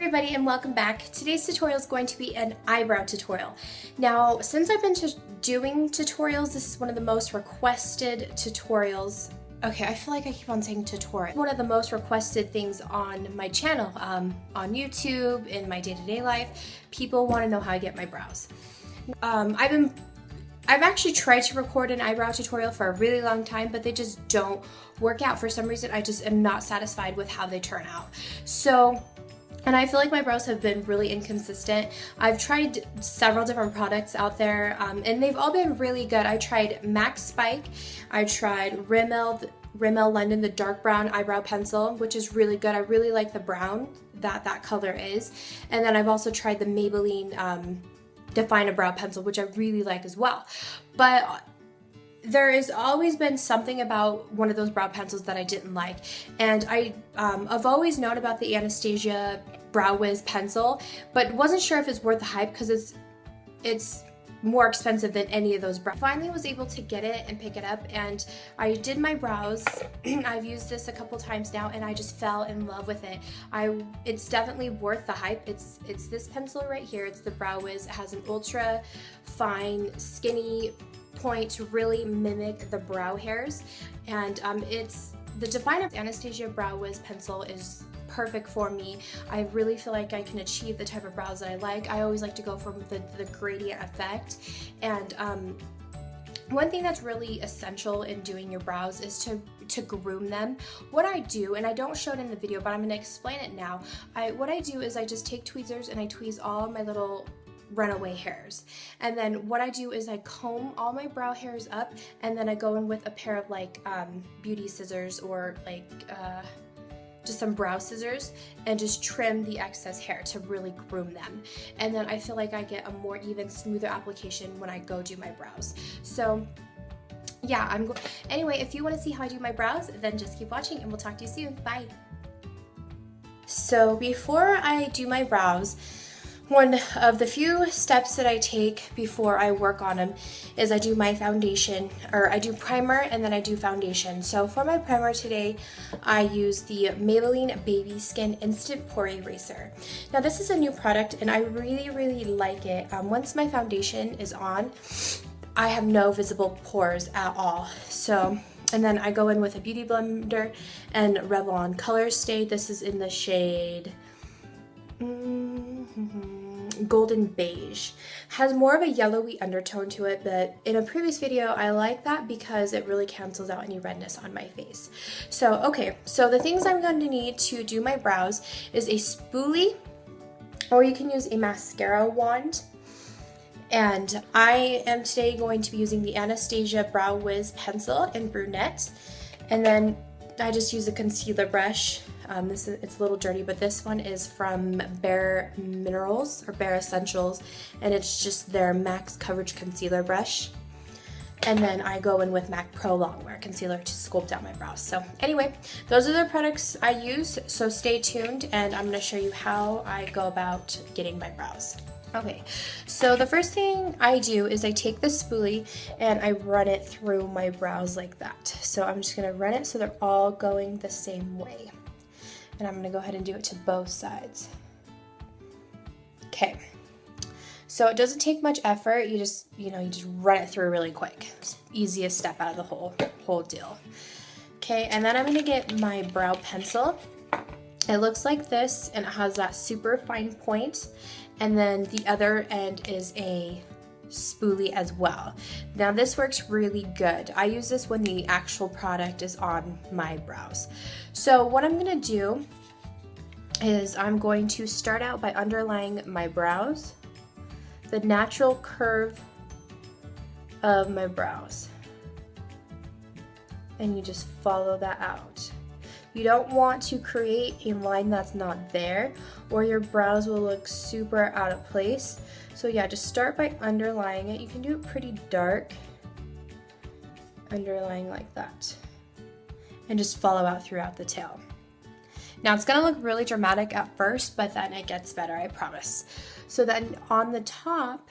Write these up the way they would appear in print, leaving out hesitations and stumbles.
everybody and welcome back. Today's tutorial is going to be an eyebrow tutorial. Now, since I've been doing tutorials, this is one of the most requested tutorials. Okay, I feel like I keep on saying tutorial. One of the most requested things on my channel, on YouTube, in my day-to-day life. People want to know how I get my brows. I've actually tried to record an eyebrow tutorial for a really long time, but they just don't work out. For some reason, I just am not satisfied with how they turn out. And I feel like my brows have been really inconsistent. I've tried several different products out there, and they've all been really good. I tried MAC Spike, I tried Rimmel London, the dark brown eyebrow pencil, which is really good. I really like the brown that color is. And then I've also tried the Maybelline Define a Brow Pencil, which I really like as well. But there has always been something about one of those brow pencils that I didn't like. And I've always known about the Anastasia Brow Wiz pencil, but wasn't sure if it's worth the hype because it's more expensive than any of those brows. I finally was able to get it and pick it up, and I did my brows. I've used this a couple times now and I just fell in love with it. It's definitely worth the hype. It's this pencil right here. It's the Brow Wiz. It has an ultra fine skinny point to really mimic the brow hairs, and it's the Define Anastasia Brow Wiz pencil is perfect for me. I really feel like I can achieve the type of brows that I like. I always like to go for the gradient effect, and one thing that's really essential in doing your brows is to groom them. What I do, and I don't show it in the video, but I'm going to explain it now. What I do is I just take tweezers and I tweeze all my little runaway hairs, and then what I do is I comb all my brow hairs up, and then I go in with a pair of like beauty scissors or like just some brow scissors and just trim the excess hair to really groom them. And then I feel like I get a more even, smoother application when I go do my brows. So yeah, anyway, if you want to see how I do my brows, then just keep watching and we'll talk to you soon. Bye. So before I do my brows, one of the few steps that I take before I work on them is I do my foundation, or I do primer and then I do foundation. So for my primer today, I use the Maybelline Baby Skin Instant Pore Eraser. Now this is a new product and I really like it. Once my foundation is on, I have no visible pores at all. And then I go in with a beauty blender and Revlon Colorstay. This is in the shade golden beige. Has more of a yellowy undertone to it, but in a previous video I like that because it really cancels out any redness on my face. So okay, so the things I'm going to need to do my brows is a spoolie, or you can use a mascara wand. And I am today going to be using the Anastasia Brow Wiz pencil in brunette, and then I just use a concealer brush. It's a little dirty, but this one is from Bare Minerals or Bare Essentials, and it's just their max coverage concealer brush. And then I go in with MAC Prolongwear concealer to sculpt out my brows. So anyway, those are the products I use, so stay tuned and I'm going to show you how I go about getting my brows. Okay, so the first thing I do is I take the spoolie and I run it through my brows like that. So I'm just going to run it so they're all going the same way. And I'm going to go ahead and do it to both sides. Okay, so it doesn't take much effort. You just run it through really quick. It's the easiest step out of the whole deal. Okay, and then I'm going to get my brow pencil. It looks like this, and it has that super fine point. And then the other end is a spoolie as well. Now this works really good. I use this when the actual product is on my brows. So what I'm going to do is I'm going to start out by underlying my brows, the natural curve of my brows, and you just follow that out. You don't want to create a line that's not there, or your brows will look super out of place. So yeah, just start by underlying it. You can do it pretty dark, underlying like that, and just follow out throughout the tail. Now it's gonna look really dramatic at first, but then it gets better, I promise. So then on the top,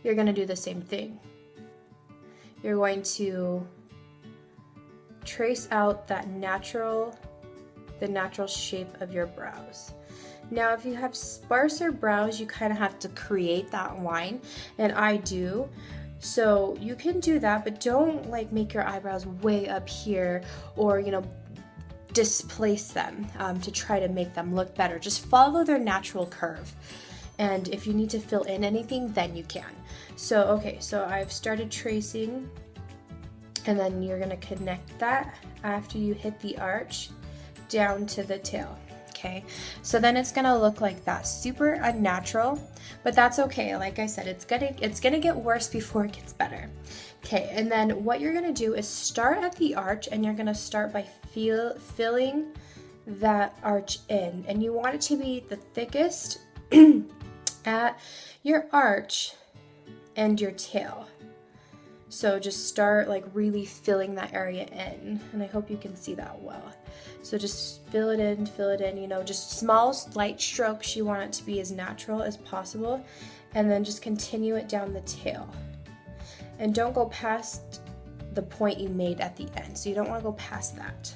you're gonna do the same thing. You're going to trace out that the natural shape of your brows. Now, if you have sparser brows, you kind of have to create that line, and I do. So you can do that, but don't like make your eyebrows way up here or, you know, displace them to try to make them look better. Just follow their natural curve. And if you need to fill in anything, then you can. So, okay, so I've started tracing, and then you're gonna connect that after you hit the arch down to the tail. Okay, so then it's gonna look like that, super unnatural, but that's okay. Like I said, it's gonna get worse before it gets better. Okay, and then what you're gonna do is start at the arch, and you're gonna start by filling that arch in, and you want it to be the thickest at your arch and your tail. So just start like really filling that area in, and I hope you can see that well. So just fill it in, you know, just small light strokes. You want it to be as natural as possible, and then just continue it down the tail. And don't go past the point you made at the end. So you don't want to go past that.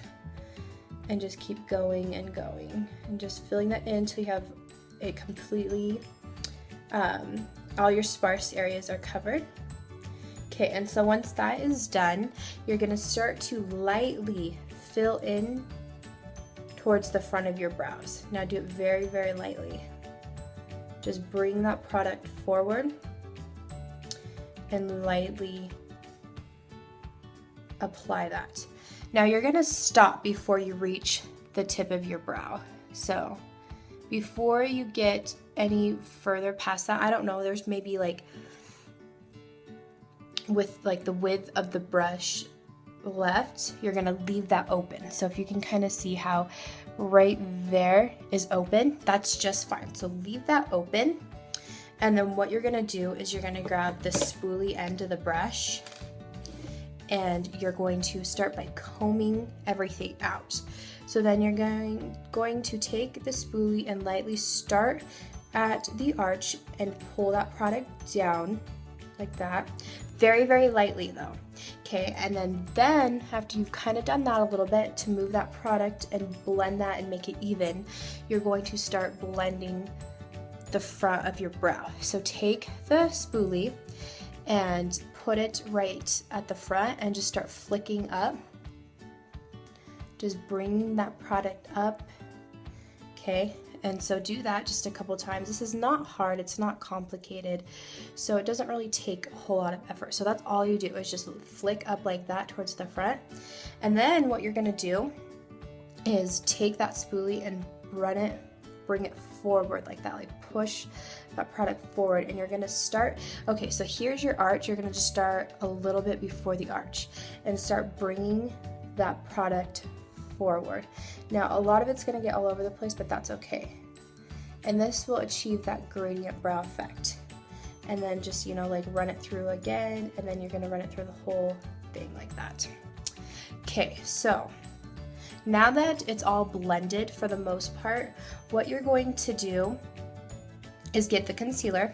And just keep going and going, and just filling that in until you have it completely, all your sparse areas are covered. Okay, and so once that is done, you're gonna start to lightly fill in towards the front of your brows. Now do it very, very lightly. Just bring that product forward and lightly apply that. Now you're gonna stop before you reach the tip of your brow. So before you get any further past that, I don't know, there's maybe like with like the width of the brush left, you're gonna leave that open. So if you can kind of see how right there is open, that's just fine. So leave that open. And then what you're gonna do is you're gonna grab the spoolie end of the brush, and you're going to start by combing everything out. So then you're going to take the spoolie and lightly start at the arch and pull that product down like that. Very, very lightly though. Okay, and then after you've kind of done that a little bit to move that product and blend that and make it even, you're going to start blending the front of your brow. So take the spoolie and put it right at the front and just start flicking up. Just bringing that product up, okay? And so do that just a couple times. This is not hard, it's not complicated, so it doesn't really take a whole lot of effort. So that's all you do is just flick up like that towards the front. And then what you're gonna do is take that spoolie and bring it forward like that, like push that product forward, and you're gonna start, okay, so here's your arch. You're gonna just start a little bit before the arch and start bringing that product forward. Now a lot of it's gonna get all over the place, but that's okay. And this will achieve that gradient brow effect. And then just, you know, like run it through again, and then you're gonna run it through the whole thing like that. Okay, so now that it's all blended for the most part, what you're going to do is get the concealer.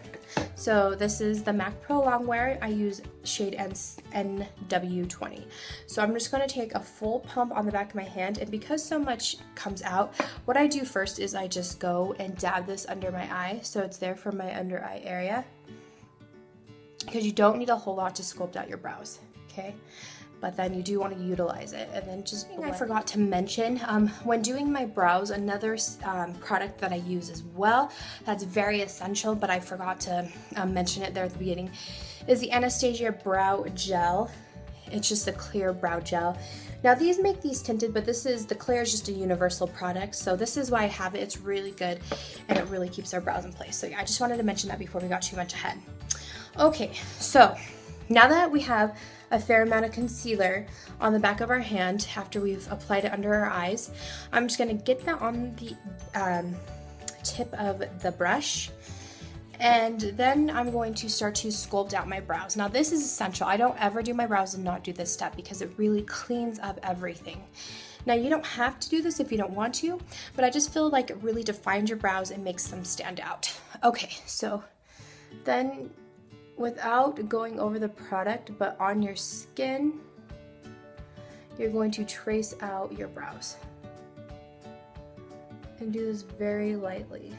So this is the MAC Prolongwear. I use shade NW20. So I'm just going to take a full pump on the back of my hand, and because so much comes out, what I do first is I just go and dab this under my eye, so it's there for my under eye area, because you don't need a whole lot to sculpt out your brows, okay? But then you do want to utilize it. And then just, I forgot to mention, when doing my brows, another product that I use as well that's very essential, but I forgot to mention it there at the beginning, is the Anastasia Brow Gel. It's just a clear brow gel. Now these make these tinted, but the clear is just a universal product, so this is why I have it. It's really good, and it really keeps our brows in place. So yeah, I just wanted to mention that before we got too much ahead. Okay, so now that we have a fair amount of concealer on the back of our hand after we've applied it under our eyes, I'm just going to get that on the tip of the brush, and then I'm going to start to sculpt out my brows. Now this is essential. I don't ever do my brows and not do this step because it really cleans up everything. Now you don't have to do this if you don't want to, but I just feel like it really defines your brows and makes them stand out. Okay, so then without going over the product but on your skin, you're going to trace out your brows. And do this very lightly,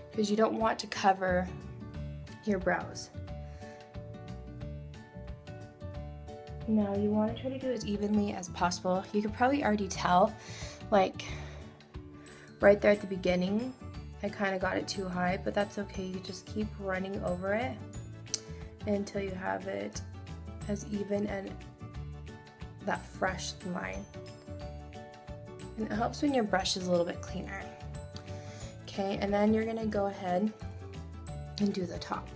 because you don't want to cover your brows. Now you want to try to do as evenly as possible. You could probably already tell, like right there at the beginning, I kind of got it too high, but that's okay. You just keep running over it until you have it as even and that fresh line. And it helps when your brush is a little bit cleaner. Okay, and then you're gonna go ahead and do the top.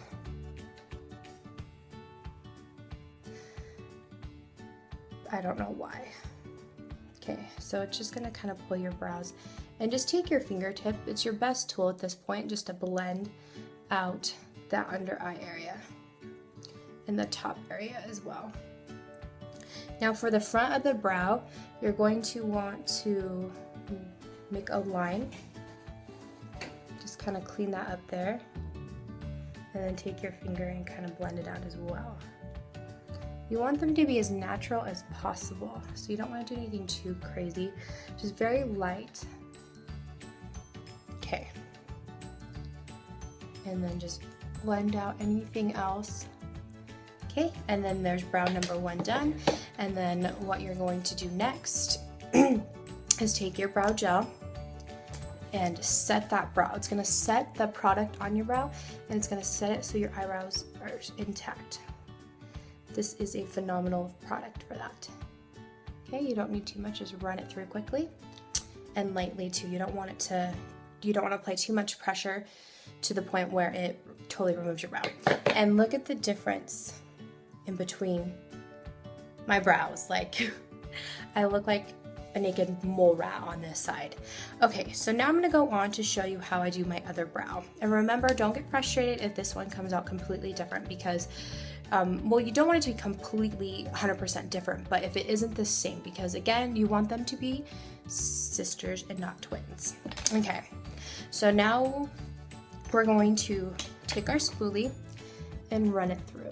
I don't know why. Okay, so it's just gonna kind of pull your brows, and just take your fingertip. It's your best tool at this point, just to blend out that under eye area and the top area as well. Now for the front of the brow, you're going to want to make a line. Just kind of clean that up there, and then take your finger and kind of blend it out as well. You want them to be as natural as possible, so you don't want to do anything too crazy, just very light. Okay, and then just blend out anything else. Okay, and then there's brow number 1 done. And then what you're going to do next is take your brow gel and set that brow. It's gonna set the product on your brow, and it's gonna set it so your eyebrows are intact. This is a phenomenal product for that. Okay, you don't need too much, just run it through quickly and lightly too. You don't want to apply too much pressure to the point where it totally removes your brow. And look at the difference in between my brows. Like, I look like a naked mole rat on this side. Okay, so now I'm gonna go on to show you how I do my other brow. And remember, don't get frustrated if this one comes out completely different, because well, you don't want it to be completely 100% different, but if it isn't the same, because again, you want them to be sisters and not twins. Okay, so now we're going to take our spoolie and run it through.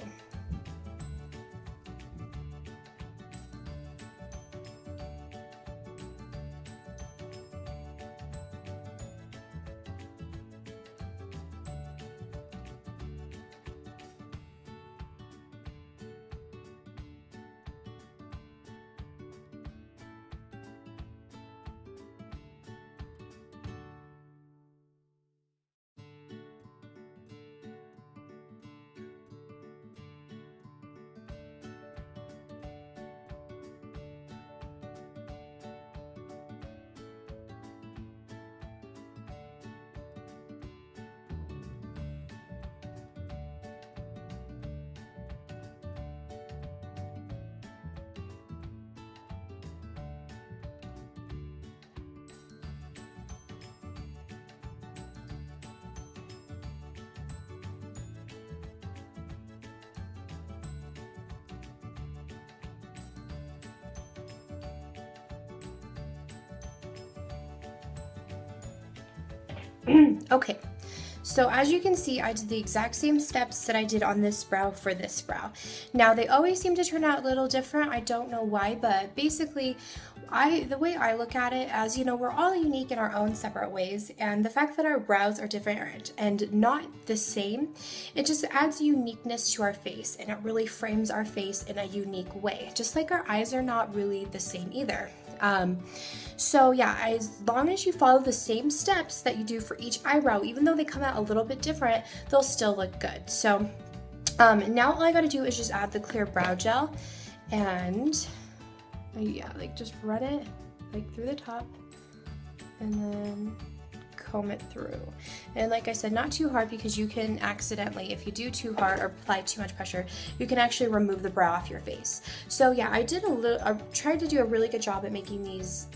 Okay, so as you can see, I did the exact same steps that I did on this brow for this brow. Now, they always seem to turn out a little different. I don't know why, but basically, the way I look at it, as you know, we're all unique in our own separate ways, and the fact that our brows are different and not the same, it just adds uniqueness to our face, and it really frames our face in a unique way, just like our eyes are not really the same either. So yeah, as long as you follow the same steps that you do for each eyebrow, even though they come out a little bit different, they'll still look good. So now all I gotta do is just add the clear brow gel, and yeah, like just run it like through the top and then comb it through. And like I said, not too hard, because you can accidentally, if you do too hard or apply too much pressure, you can actually remove the brow off your face. So yeah, I tried to do a really good job at making these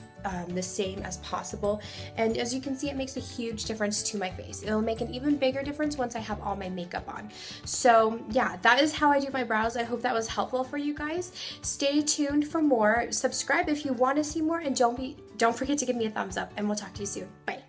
the same as possible, and as you can see, it makes a huge difference to my face. It'll make an even bigger difference once I have all my makeup on. So yeah, that is how I do my brows. I hope that was helpful for you guys. Stay tuned for more. Subscribe if you want to see more, and don't forget to give me a thumbs up, and we'll talk to you soon. Bye.